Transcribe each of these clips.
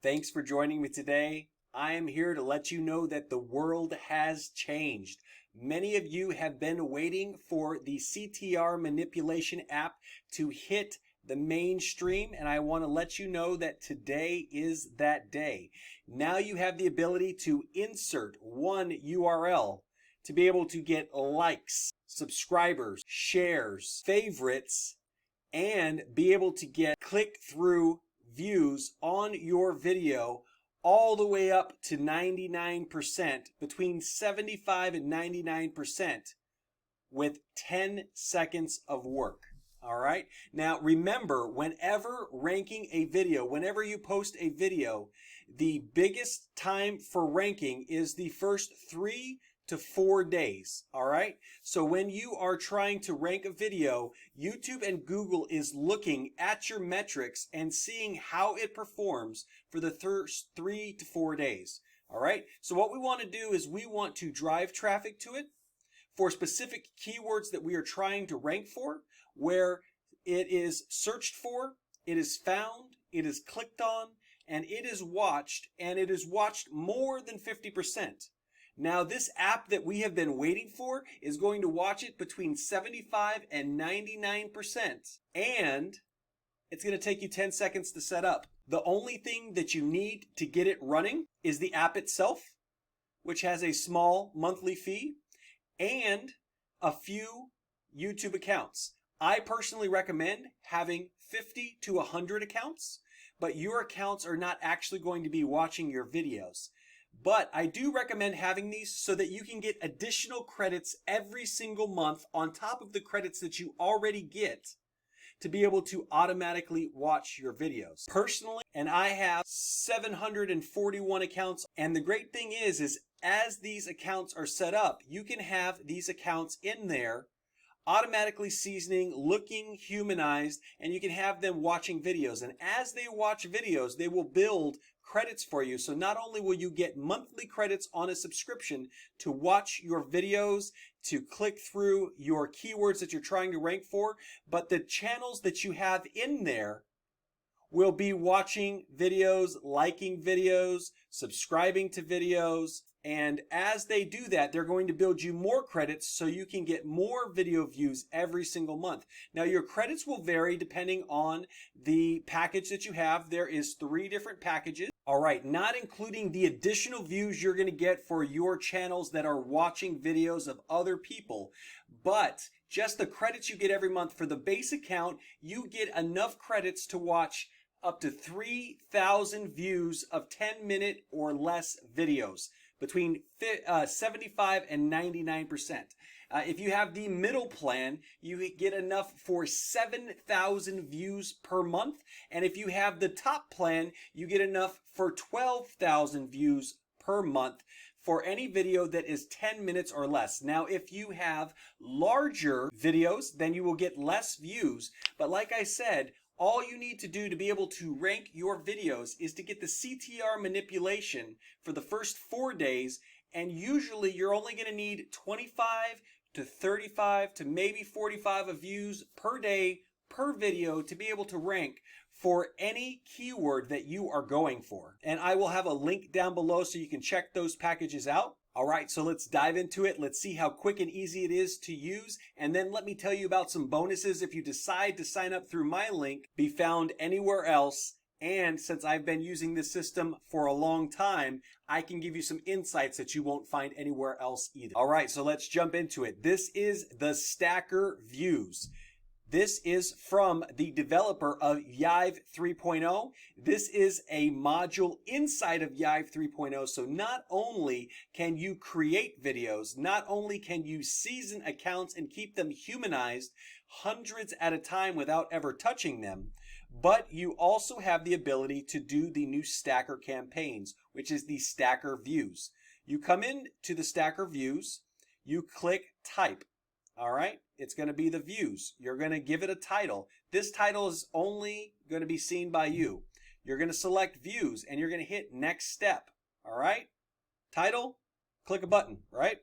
Thanks for joining me today. I am here to let you know that the world has changed. Many of you have been waiting for the CTR Manipulation app to hit the mainstream, and I want to let you know that today is that day. Now you have the ability to insert one URL to be able to get likes, subscribers, shares, favorites, and be able to get click-through views on your video all the way up to 99%, between 75 and 99% with 10 seconds of work. All right. Now remember, whenever ranking a video, whenever you post a video, the biggest time for ranking is the first 3 to 4 days. All right. So when you are trying to rank a video, YouTube and Google is looking at your metrics and seeing how it performs for the first 3 to 4 days. All right. So what we want to do is we want to drive traffic to it for specific keywords that we are trying to rank for, where it is searched for, it is found, it is clicked on, and it is watched more than 50%. Now, this app that we have been waiting for is going to watch it between 75 and 99%, and it's going to take you 10 seconds to set up. The only thing that you need to get it running is the app itself, which has a small monthly fee, and a few YouTube accounts. I personally recommend having 50 to 100 accounts, but your accounts are not actually going to be watching your videos. But I do recommend having these so that you can get additional credits every single month on top of the credits that you already get to be able to automatically watch your videos. Personally, and I have 741 accounts, and the great thing is as these accounts are set up, you can have these accounts in there automatically seasoning, looking humanized, and you can have them watching videos. And as they watch videos, they will build credits for you. So not only will you get monthly credits on a subscription to watch your videos, to click through your keywords that you're trying to rank for, but the channels that you have in there will be watching videos, liking videos, subscribing to videos. And as they do that, they're going to build you more credits so you can get more video views every single month. Now, your credits will vary depending on the package that you have. There is 3 different packages. All right, not including the additional views you're going to get for your channels that are watching videos of other people, but just the credits you get every month. For the base account, you get enough credits to watch up to 3,000 views of 10-minute or less videos, between 75 and 99%. If you have the middle plan, you get enough for 7,000 views per month. And if you have the top plan, you get enough for 12,000 views per month for any video that is 10 minutes or less. Now, if you have larger videos, then you will get less views. But like I said, all you need to do to be able to rank your videos is to get the CTR manipulation for the first 4 days, and usually you're only going to need 25 to 35 to maybe 45 of views per day per video to be able to rank for any keyword that you are going for. And I will have a link down below so you can check those packages out. All right, so let's dive into it. Let's see how quick and easy it is to use. And then let me tell you about some bonuses if you decide to sign up through my link, be found anywhere else. And since I've been using this system for a long time, I can give you some insights that you won't find anywhere else either. All right, so let's jump into it. This is the Stacker Views. This is from the developer of Yive 3.0. This is a module inside of Yive 3.0. So not only can you create videos, not only can you season accounts and keep them humanized hundreds at a time without ever touching them, but you also have the ability to do the new Stacker campaigns, which is the Stacker Views. You come in to the Stacker Views, you click Type. All right, it's going to be the views. You're going to give it a title. This title is only going to be seen by you. You're going to select views and you're going to hit next step. All right, title, click a button, right?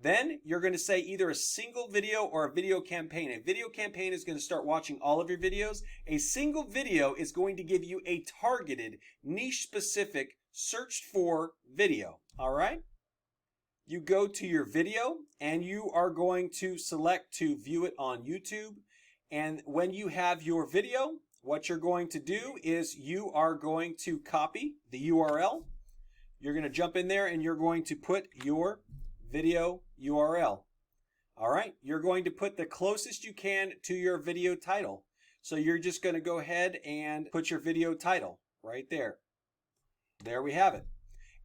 Then you're going to say either a single video or a video campaign. A video campaign is going to start watching all of your videos. A single video is going to give you a targeted, niche-specific, searched for video. All right? You go to your video and you are going to select to view it on YouTube. And when you have your video, what you're going to do is you are going to copy the URL. You're going to jump in there and you're going to put your video URL. All right, you're going to put the closest you can to your video title. So you're just going to go ahead and put your video title right there. There we have it.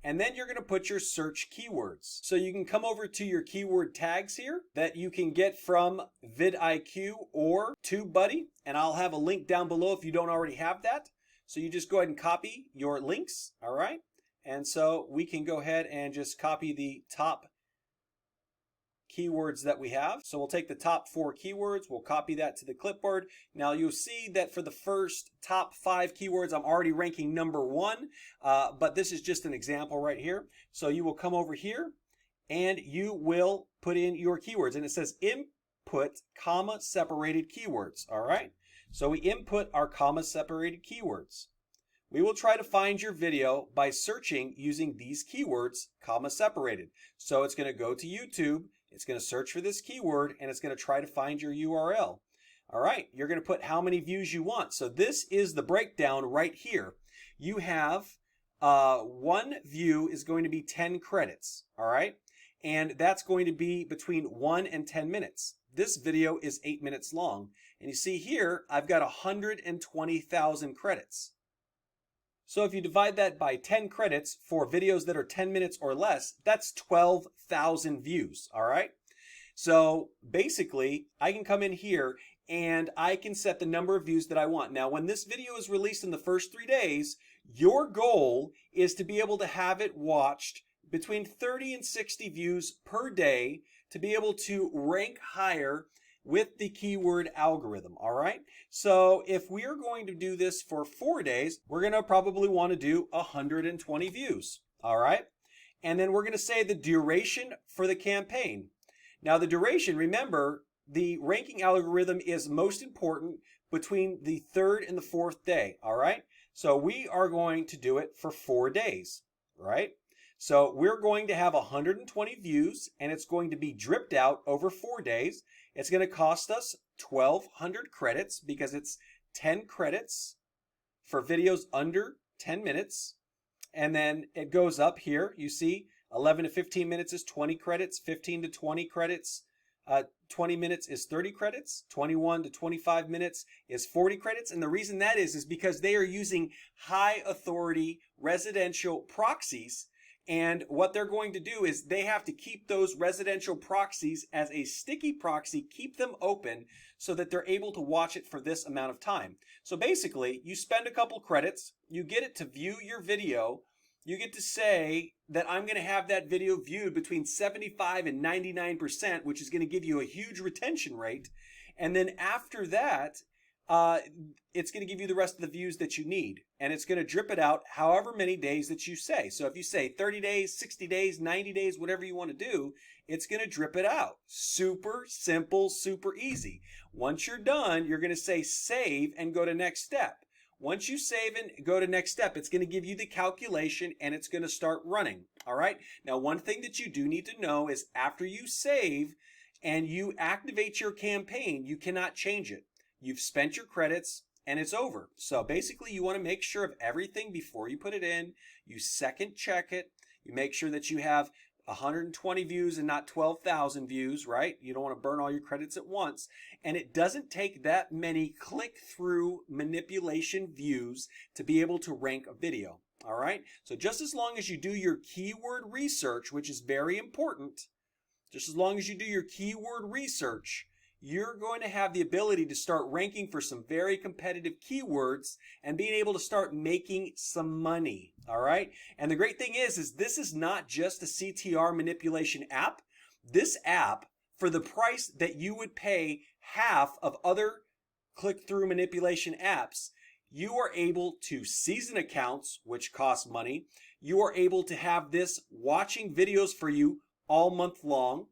And then you're going to put your search keywords. So you can come over to your keyword tags here that you can get from vidIQ or TubeBuddy, and I'll have a link down below if you don't already have that. So you just go ahead and copy your links, all right? And so we can go ahead and just copy the top keywords that we have. So we'll take the top 4 keywords, we'll copy that to the clipboard. Now you'll see that for the first top 5 keywords, I'm already ranking number 1, but this is just an example right here. So you will come over here and you will put in your keywords, and it says input comma separated keywords. All right. So we input our comma separated keywords. We will try to find your video by searching using these keywords, comma separated. So it's going to go to YouTube, it's going to search for this keyword, and it's going to try to find your URL. All right, you're going to put how many views you want. So this is the breakdown right here. You have one view is going to be 10 credits, all right? And that's going to be between 1 and 10 minutes. This video is 8 minutes long. And you see here, I've got 120,000 credits. So if you divide that by 10 credits for videos that are 10 minutes or less, that's 12,000 views, all right? So basically, I can come in here and I can set the number of views that I want. Now, when this video is released in the first 3 days, your goal is to be able to have it watched between 30 and 60 views per day to be able to rank higher with the keyword algorithm, all right? So if we are going to do this for 4 days, we're going to probably want to do 120 views, all right? And then we're going to say the duration for the campaign. Now the duration, remember, the ranking algorithm is most important between the 3rd and the 4th day, all right? So we are going to do it for 4 days, right? So we're going to have 120 views, and it's going to be dripped out over 4 days. It's going to cost us 1,200 credits because it's 10 credits for videos under 10 minutes. And then it goes up here. You see 11 to 15 minutes is 20 credits, 15 to 20 credits, 20 minutes is 30 credits, 21 to 25 minutes is 40 credits. And the reason that is because they are using high authority residential proxies. And what they're going to do is they have to keep those residential proxies as a sticky proxy, keep them open so that they're able to watch it for this amount of time. So basically, you spend a couple credits, you get it to view your video, you get to say that I'm going to have that video viewed between 75 and 99%, which is going to give you a huge retention rate. And then after that, it's going to give you the rest of the views that you need, and it's going to drip it out however many days that you say. So if you say 30 days, 60 days, 90 days, whatever you want to do, it's going to drip it out. Super simple, super easy. Once you're done, you're going to say save and go to next step. Once you save and go to next step, it's going to give you the calculation and it's going to start running. All right. Now, one thing that you do need to know is after you save and you activate your campaign, you cannot change it. You've spent your credits and it's over. So basically you want to make sure of everything before you put it in. You second check it. You make sure that you have 120 views and not 12,000 views, right? You don't want to burn all your credits at once. And it doesn't take that many click-through manipulation views to be able to rank a video, all right? So just as long as you do your keyword research, which is very important, just as long as you do your keyword research, you're going to have the ability to start ranking for some very competitive keywords and being able to start making some money, all right? And the great thing is this is not just a CTR manipulation app. This app, for the price that you would pay half of other click-through manipulation apps, you are able to season accounts, which cost money. You are able to have this watching videos for you all month long.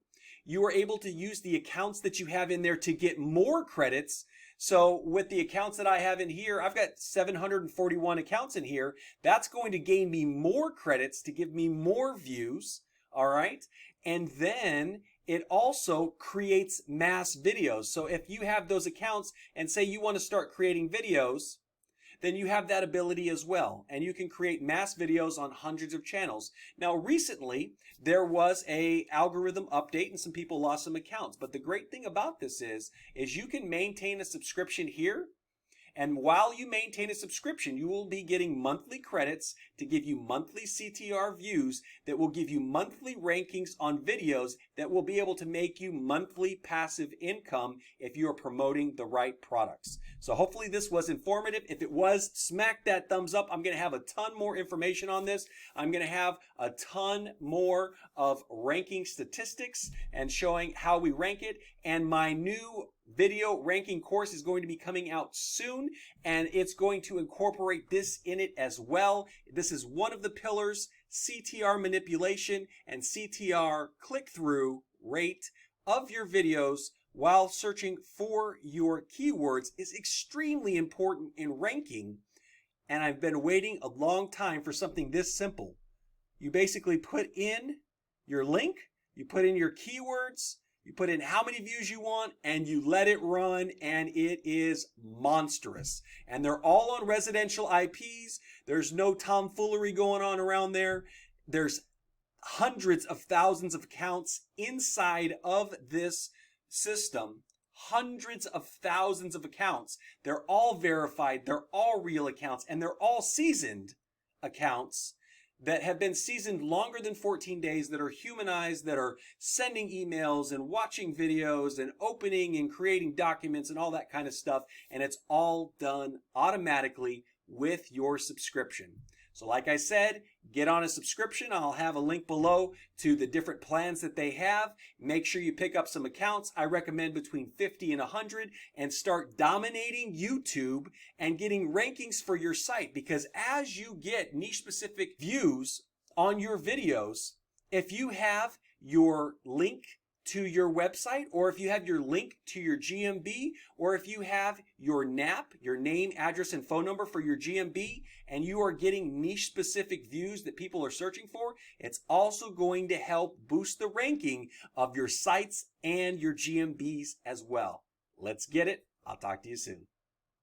you are able to use the accounts that you have in there to get more credits. So with the accounts that I have in here, I've got 741 accounts in here. That's going to gain me more credits to give me more views. All right. And then it also creates mass videos. So if you have those accounts and say you want to start creating videos, then you have that ability as well. And you can create mass videos on hundreds of channels. Now, recently, there was a algorithm update and some people lost some accounts. But the great thing about this is you can maintain a subscription here. And while you maintain a subscription, you will be getting monthly credits to give you monthly CTR views that will give you monthly rankings on videos that will be able to make you monthly passive income if you are promoting the right products. So hopefully this was informative. If it was, smack that thumbs up. I'm going to have a ton more information on this. I'm going to have a ton more of ranking statistics and showing how we rank it. And my new video ranking course is going to be coming out soon, and it's going to incorporate this in it as well. This is one of the pillars. CTR manipulation and CTR click-through rate of your videos while searching for your keywords is extremely important in ranking, and I've been waiting a long time for something this simple. You basically put in your link, you put in your keywords, you put in how many views you want, and you let it run, and it is monstrous. And they're all on residential IPs. There's no tomfoolery going on around there. There's hundreds of thousands of accounts inside of this system. Hundreds of thousands of accounts. They're all verified. They're all real accounts, and they're all seasoned accounts that have been seasoned longer than 14 days, that are humanized, that are sending emails and watching videos and opening and creating documents and all that kind of stuff. And it's all done automatically with your subscription. So like I said, get on a subscription. I'll have a link below to the different plans that they have. Make sure you pick up some accounts. I recommend between 50 and 100 and start dominating YouTube and getting rankings for your site, because as you get niche specific views on your videos, if you have your link to your website, or if you have your link to your GMB, or if you have your NAP, your name, address, and phone number for your GMB, and you are getting niche specific views that people are searching for, it's also going to help boost the ranking of your sites and your GMBs as well. Let's get it. I'll talk to you soon.